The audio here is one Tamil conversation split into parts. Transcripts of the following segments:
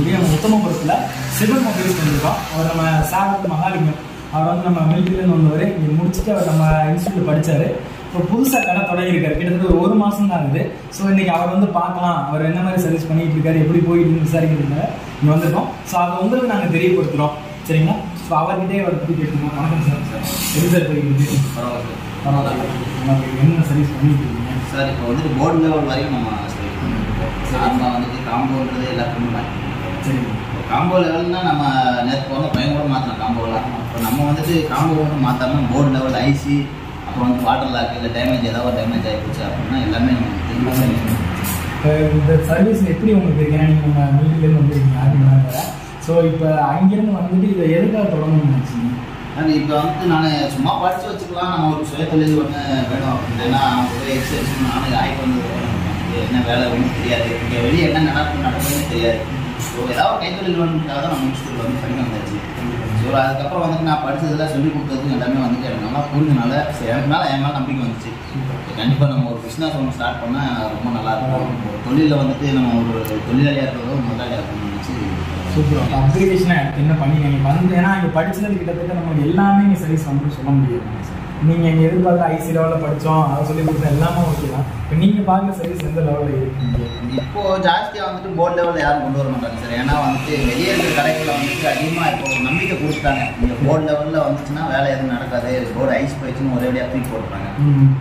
இருக்கக்கூடிய நம்ம உத்தமபுரத்தில் சிவன் மொபைல்ஸ் வந்திருக்கோம். அவர் நம்ம சாகர் மகாலிங்கம், அவர் வந்து நம்ம மிலிட்டரியிலேருந்து வந்தவர். இங்கே முடிச்சுட்டு அவர் நம்ம இன்ஸ்டியூட்டில் படித்தார். இப்போ புதுசாக கடை தொடங்கியிருக்காரு. கிட்டத்தட்ட ஒரு 1 மாதம் தான் ஆகுது. ஸோ இன்றைக்கி அவர் வந்து பார்க்கலாம், அவர் என்ன மாதிரி சர்வீஸ் பண்ணிகிட்டு இருக்காரு, எப்படி போயிட்டு விசாரிக்கிறதுக்காக இங்கே வந்திருக்கோம். ஸோ அதை உங்களுக்கு நாங்கள் தெரியப்படுத்துகிறோம். சரிங்களா? ஸோ அவர்கிட்டே அவர் பற்றி கேட்டுருக்கோம். வணக்கம் சார். எது சார் போயிட்டு பரவாயில்ல என்ன சர்வீஸ் பண்ணிட்டு இருக்கீங்க சார்? இப்போ வந்துட்டு போர்டு லெவல் வரைக்கும் நம்ம சர்வீஸ் பண்ணிருக்கோம். நார்மலாக வந்துட்டு காம்போன்றது எல்லாத்துக்குமே மாற்றி. சரி, காம்போ லெவல்னா நம்ம நேற்று வந்து பையன் கூட மாற்றலாம் காம்போலாம். இப்போ நம்ம வந்துட்டு காம்போ மட்டும் மாற்றாமல் போர்டு லெவல் ஐசி, அப்புறம் வந்து வாட்டர் லாக், இல்லை டேமேஜ் ஏதாவது டேமேஜ் ஆகிடுச்சு அப்படின்னா எல்லாமே நம்ம திரும்ப சர்வீஸ் பண்ணுவோம். இந்த சர்வீஸ் எப்படி உங்களுக்கு ஏன்னா நீங்கள் நம்ம மிலிட்டரிலேருந்து வந்துருக்கீங்க ஆர்மியில். ஸோ இப்போ அங்கேருந்து வந்துட்டு இதை எதுக்காக தொடங்கணும்னு நினச்சிங்க? அது இப்போ வந்துட்டு நான் சும்மா படித்து வச்சுக்கலாம், நம்ம ஒரு சுய தொழில் ஒன்று வேணும் அப்படின்னா அவங்க எக்ஸசைஸ் நானும் ஆய்வு வந்தது என்ன வேலை ஒன்றும் தெரியாது, இங்கே வெளியே என்ன நடக்குதுன்னு தெரியாது. ஸோ ஏதாவது கைத்தொழில் வேணுக்காக தான் நம்ம இன்ஸ்டியூட்டில் வந்து படிக்க வந்தாச்சு. ஸோ அதுக்கப்புறம் வந்துட்டு நான் படித்ததெல்லாம் சொல்லிக் கொடுத்ததுக்கு எல்லாமே வந்துட்டு எனக்கு நல்லா புரிஞ்சனால எனக்கு மேலே என் மேலே நம்பிக்கை வந்துச்சு. கண்டிப்பாக நம்ம ஒரு பிஸ்னஸ் ஒன்று ஸ்டார்ட் பண்ணால் ரொம்ப நல்லாயிருக்கும். ஒரு தொழிலில் வந்துட்டு நம்ம ஒரு தொழிலாளியாக இருக்கிறதோ முதலாளியாக இருக்கணும்னு நினச்சி. சூப்பர். அப்கிரேடேஷனாக என்ன பண்ணி நீங்கள் வந்து ஏன்னா இங்கே படித்தது கிட்டத்தட்ட நமக்கு எல்லாமே இங்கே சர்வீஸ் வந்து சொல்ல முடியாது. நீங்கள் இங்கே எதிர்பார்த்து ஐசி லெவலில் படித்தோம், அதை சொல்லி கொடுத்தா எல்லாமே ஓகே தான். இப்போ நீங்கள் பார்க்குற சர்வீஸ் எந்த லெவலில் இருக்கீங்க? இப்போது ஜாஸ்தியாக வந்துட்டு போர்டு லெவலில் யாரும் கொண்டு வர மாட்டாங்க சார். ஏன்னா வந்துட்டு வெளியே இருக்கிற கடைகளில் வந்துட்டு அதிகமாக இப்போ ஒரு நம்பிக்கை கொடுத்துட்டாங்க. இந்த போர்டு லெவலில் வந்துச்சுன்னா வேலை எதுவும் நடக்காது, போர்டு ஐசி போயிடுச்சுன்னு ஒரேடியாக தூக்கி போட்டுறாங்க.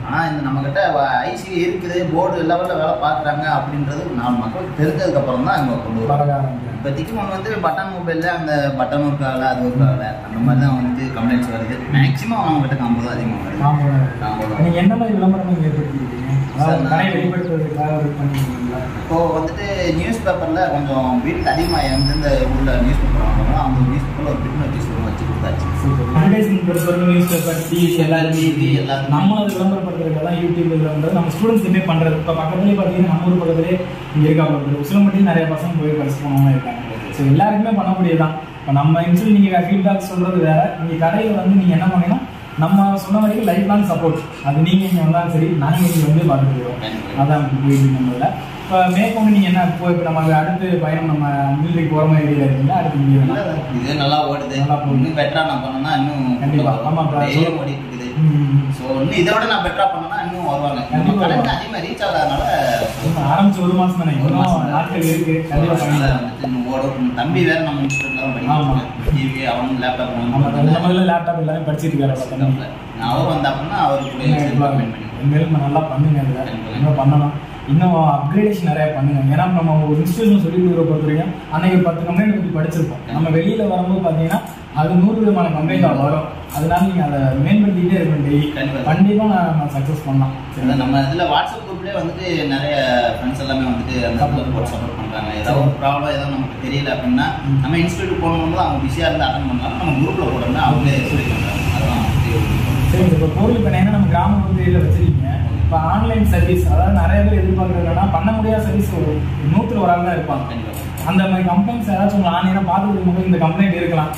ஆனால் இந்த நம்மக்கிட்ட ஐசி இருக்குது, போர்டு லெவலில் வேலை பார்க்குறாங்க அப்படின்றது 4 மக்களுக்கு தெரிஞ்சதுக்கப்புறம் தான் இங்கே கொண்டு வராங்க. இப்போதைக்கு ஒன்று வந்து பட்டன் மொபைலில் அந்த பட்டன் ஒர்க் ஆகலை, அது ஒர்க் ஆகலை, அந்த மாதிரி தான் வந்துட்டு கம்ப்ளைண்ட்ஸ் வருது. மேக்ஸிமம் அவங்ககிட்ட காம்போ தான் அதிகமாக வருது. நீங்கள் என்ன மாதிரி விளம்பரம் ஏற்படுத்திருக்கீங்க? இப்போ வந்துட்டு நியூஸ் பேப்பரில் கொஞ்சம் வீட்டில் அதிகமாக எந்தெந்த ஊரில் நியூஸ் பேப்பர் வாங்குறாங்களோ அந்த நியூஸ் பேப்பரில் ஒரு பிட் நோட்டீஸ் வச்சு கொடுத்தாச்சு. நியூஸ் பேப்பர், டிவி எல்லாரும் நம்மளும் அது விளம்பரப்படுத்துறதுலாம் யூடியூப்ல வந்து நம்ம ஸ்டூடெண்ட்ஸுமே பண்ணுறது. இப்போ பக்கத்துலேயே பார்த்தீங்கன்னா நம்ம ஊர் பக்கத்துலேயே இங்கே இருக்காங்க, உசிலம்பட்டியில் நிறைய பசங்க போய் படிச்சு போனவங்க இருக்காங்க. ஸோ எல்லாருக்குமே பண்ணக்கூடியதான். இப்போ நம்ம இன்ஸ்டியூட் நீங்கள் ஃபீட்பேக் சொல்கிறது வேறு, நீங்கள் கடையில் வந்து நீங்கள் என்ன பண்ணீங்கன்னா நம்ம சொன்ன வரைக்கும் லைஃப் லாங் சப்போர்ட். அது நீங்கள் இங்கே வந்தாலும் சரி, நாங்கள் இங்கே வந்து பார்த்துட்டு போயிடுவோம். அதான் போயிட்டு நம்மள இப்போ மேற்கொண்டு நீங்கள் என்ன இப்போ நம்ம அடுத்து பயணம் நம்ம மிலிட்டரி போகிற மாதிரி ஐடியா இருக்கீங்களா? அடுத்து இது நல்லா ஓடுது, நல்லா இன்னும் பெட்டராக நான் பண்ணோம்னா இன்னும் கண்டிப்பாக ஆமாம் ஓடிட்டு இருக்குது. ஸோ இன்னும் இதை விட நான் பெட்டராக பண்ணோம்னா இன்னும் வருவாங்க. கண்டிப்பாக அதிகமாக ரீச் ஆகாதனால ஆரம்பிச்சு 1 மாதம் தானே, நாட்கள் இருக்கு. கண்டிப்பாக இன்னும் ஓடும். தம்பி வேற நம்ம இன்ஸ்டியூட்ல தான் படிக்கிறாங்க. டிவி அவன் லேப்டாப் முதல்ல லேப்டாப் எல்லாமே படிச்சுட்டு இருக்காரு. அவர் வந்த அப்படின்னா அவருக்கு நல்லா பண்ணுங்க. அதில் இன்னும் பண்ணணும், இன்னும் அப்கிரேடேஷன் நிறையா பண்ணுங்க. ஏன்னா நம்ம ஒரு இன்ஸ்டியூஷன் சொல்லி கொடுக்குற பொறுத்த வரைக்கும் அன்னைக்கு 10 கம்ப்ளைண்ட் பற்றி படிச்சிருப்போம். நம்ம வெளியில் வரும்போது பார்த்தீங்கன்னா அது 100 விதமான கம்ப்ளைண்ட் வரும். அதனால நீங்கள் அதை மேம்படுத்திக்கிட்டே இருக்கணும். கண்டிப்பாக நம்ம சக்ஸஸ் பண்ணலாம். நம்ம இதில் வாட்ஸ்அப் குரூப்லேயே வந்துட்டு நிறைய ஃப்ரெண்ட்ஸ் எல்லாமே வந்துட்டு அந்த சப்போர்ட் பண்ணுறாங்க. ஏதாவது ஒரு ப்ராப்ளம் ஏதாவது நமக்கு தெரியல அப்படின்னா நம்ம இன்ஸ்டியூட் போகணும்போது அவங்க பிஸியாக இருந்து அட்டன் பண்ணலாம். நம்ம குரூப்பில் போட்டோம்னா அவங்களே சொல்லி பண்ணுறாங்க. அதுதான் சரி. இப்போ பொருள் இப்போ ஏன்னா நம்ம கிராமப்புறத்தில் வச்சுருக்கீங்க. இப்போ ஆன்லைன் சர்வீஸ் அதாவது நிறைய பேர் எதிர்பார்க்குறதுனா பண்ண முடியாத சர்வீஸ் 100ல் ஒரு ஆள் தான் இருப்பாங்க. அந்த மாதிரி கம்ப்ளைண்ட்ஸ் யாராச்சும் உங்களை ஆன்லைனாக பார்த்துட்டு போது இந்த கம்ப்ளைண்ட் இருக்கலாம்.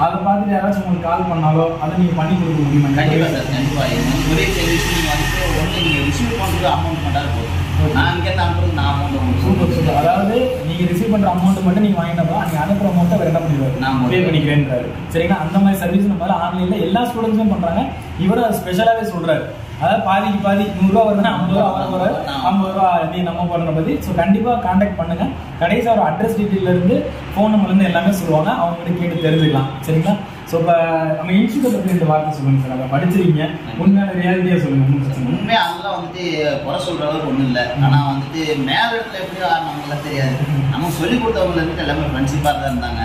அதை பார்த்துட்டு யாராச்சும் உங்களுக்கு கால் பண்ணாலோ அதை நீங்கள் பண்ணி கொடுக்க முடியுமா? கண்டிப்பாக சார், கண்டிப்பாக. ஒரே சர்வீஸ் நீங்கள் வந்துட்டு ஒன்று நீங்கள் ரிசீவ் பண்ணுறது அமௌண்ட் மட்டும் போதும். நான் இங்கேருந்து அனுப்புறது நான் அமௌண்ட் சூப்பர் சூப்பர். அதாவது நீங்கள் ரிசீவ் பண்ணுற அமௌண்ட் மட்டும் நீங்கள் வாங்கிட்டப்போ நீங்கள் அனுப்புகிற அமௌண்ட்டை அவர் என்ன பண்ணிடுவார், நான் பே பண்ணிக்கிறேன்றாரு. சரிங்களா? அந்த மாதிரி சர்வீஸ் நம்ம ஆன்லைனில் எல்லா ஸ்டூடெண்ட்ஸும் பண்ணுறாங்க. இவரும் அது ஸ்பெஷலாகவே சொல்கிறாரு. அதாவது பாதிக்கு பாதி 100 ரூபா வருதுன்னா 50 ரூபா அவர் வர 50 ரூபா நீ நம்ம பண்ணுற பற்றி. ஸோ கண்டிப்பாக கான்டாக்ட் பண்ணுங்கள். கடைசி ஒரு அட்ரஸ் டீட்டெயிலேருந்து ஃபோன் நம்பர்லேருந்து எல்லாமே சொல்லுவாங்க. அவங்ககிட்ட கேட்டு தெரிஞ்சுக்கலாம். சரிங்களா? ஸோ இப்போ நம்ம இன்ஸ்டியூட்டை பற்றி 2 வார்த்தை சொல்லுங்கள் சார். அதை படிச்சிருக்கீங்க, உண்மையான ரியாலிட்டியாக சொல்லுங்கள். ஒன்றும் பிரச்சனை உண்மையாக அதெல்லாம் வந்துட்டு குறை சொல்கிற அளவுக்கு ஒன்றும் இல்லை. ஆனால் வந்துட்டு மேல இடத்துல எப்படியோ நம்மளாம் தெரியாது. நம்ம சொல்லிக் கொடுத்தவங்க இருந்துட்டு எல்லாமே ஃப்ரெண்ட்ஷிப்பாக தான் இருந்தாங்க.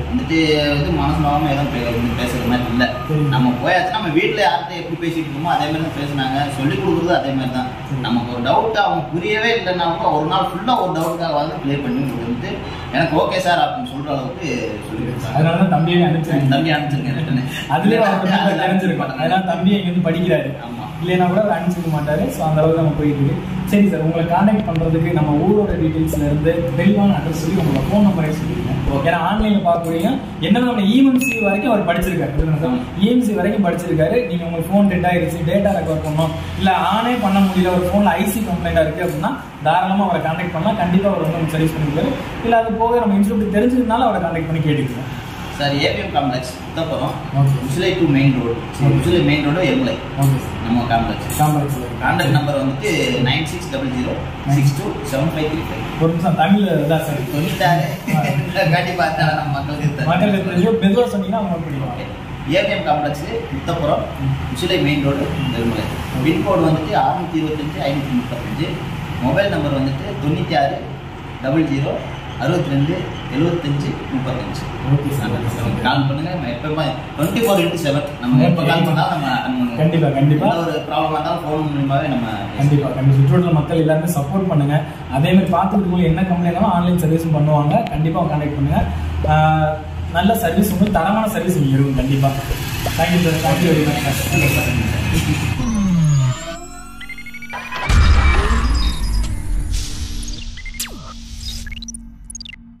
வந்துட்டு இது மனசு நோகாமல் எதுவும் பேசுகிற மாதிரி இல்லை. நம்ம போயாச்சுன்னா நம்ம வீட்டில் யார்கிட்ட எப்படி பேசிட்டு இருக்கோமோ அதே மாதிரி தான் பேசுனாங்க. சொல்லிக் கொடுக்குறது அதே மாதிரி தான். நமக்கு ஒரு டவுட் அவங்க புரியவே இல்லைன்னா கூட ஒரு நாள் ஃபுல்லாக ஒரு டவுட்டுக்காக வந்து கிளியர் பண்ணி கொடுத்துட்டு எனக்கு ஓகே சார் அப்படின்னு சொல்கிற அளவுக்கு சொல்லி கொடுத்தாங்க. அதனால தான் தம்பியை அனுப்பிச்சிருக்கேன். தம்பி அனுப்பிச்சிருக்கேன். அதுலேயே தெரிஞ்சிருக்கோம். அதனால் தம்பியை இங்கேருந்து படிக்கிறாரு. ஆமாம், இல்லைன்னா கூட அவர் அனுப்பிச்சிக்க மாட்டார். ஸோ அந்த அளவுக்கு நம்ம போயிட்டு இருக்கு. சரி சார், உங்களை கான்டாக்ட் பண்ணுறதுக்கு நம்ம ஊரோட டீட்டெயில்ஸ்லேருந்து தெளிவான அட்ரஸ் சொல்லி உங்களோட ஃபோன் நம்பரே சொல்லியிருக்கேன். ஏன்னா ஆன்லைன்ல பார்க்கக்கூடிய என்னன்னா நம்ம EMC வரைக்கும் அவர் படிச்சிருக்காரு, EMC வரைக்கும் படிச்சிருக்காரு. நீங்க உங்க ஃபோன் டெட் ஆயிடுச்சு, டேட்டா ரெக்கவர் பண்ணணும், இல்ல ஆனே பண்ண முடியல, ஒரு ஃபோன்ல ஐசி கம்ப்ளைண்டா இருக்கு அப்படின்னா தாராளமா அவரை கான்டாக்ட் பண்ணலாம். கண்டிப்பா அவர் வந்து சர்வீஸ் பண்ணிருக்காரு. இல்ல அது போக நம்ம இன்ஸ்டியூட் தெரிஞ்சதுனால அவரை கான்டாக்ட் பண்ணி கேட்டுக்கலாம். சார் ஏபிஎம் காம்ப்ளெக்ஸ் புத்தப்பறம் Usilai to main road, Usilai main road எம்லை நம்ம காம்ப்ளெக்ஸ். கான்டாக்ட் நம்பர் வந்துட்டு 9600627535. ஒரு நிமிஷம் தமிழ் தான் சார் 96 கண்டிப்பா நம்ம மக்களுக்கு மெதுவாக சொன்னீங்கன்னா அவங்க பிடிக்கும். ஏபிஎம் காம்ப்ளெக்ஸ் புத்தப்புறம் உசிலை மெயின் ரோடு எம்லை. பின்கோடு வந்துட்டு 625 535. மொபைல் நம்பர் வந்துட்டு 96 00 62 75 35. கால் பண்ணுங்க. நம்ம எப்பவுமே 24/7 நம்ம எப்போ கால் பண்ணாலும் நம்ம கண்டிப்பா ஒரு ப்ராப்ளம் இருந்தாலும் ஃபோன் மூலமாவே நம்ம கண்டிப்பா சுற்றுவட்டார மக்கள் எல்லாருமே சப்போர்ட் பண்ணுங்க. அதே மாதிரி பார்த்துட்டு என்ன கம்பெனி இருந்தாலும் ஆன்லைன் சர்வீஸும் பண்ணுவாங்க. கண்டிப்பா கான்டாக்ட் பண்ணுங்க. நல்ல சர்வீஸ் உங்களுக்கு தரமான சர்வீஸ் இங்கே இருக்கும். கண்டிப்பா thank you sir. Thank you very much.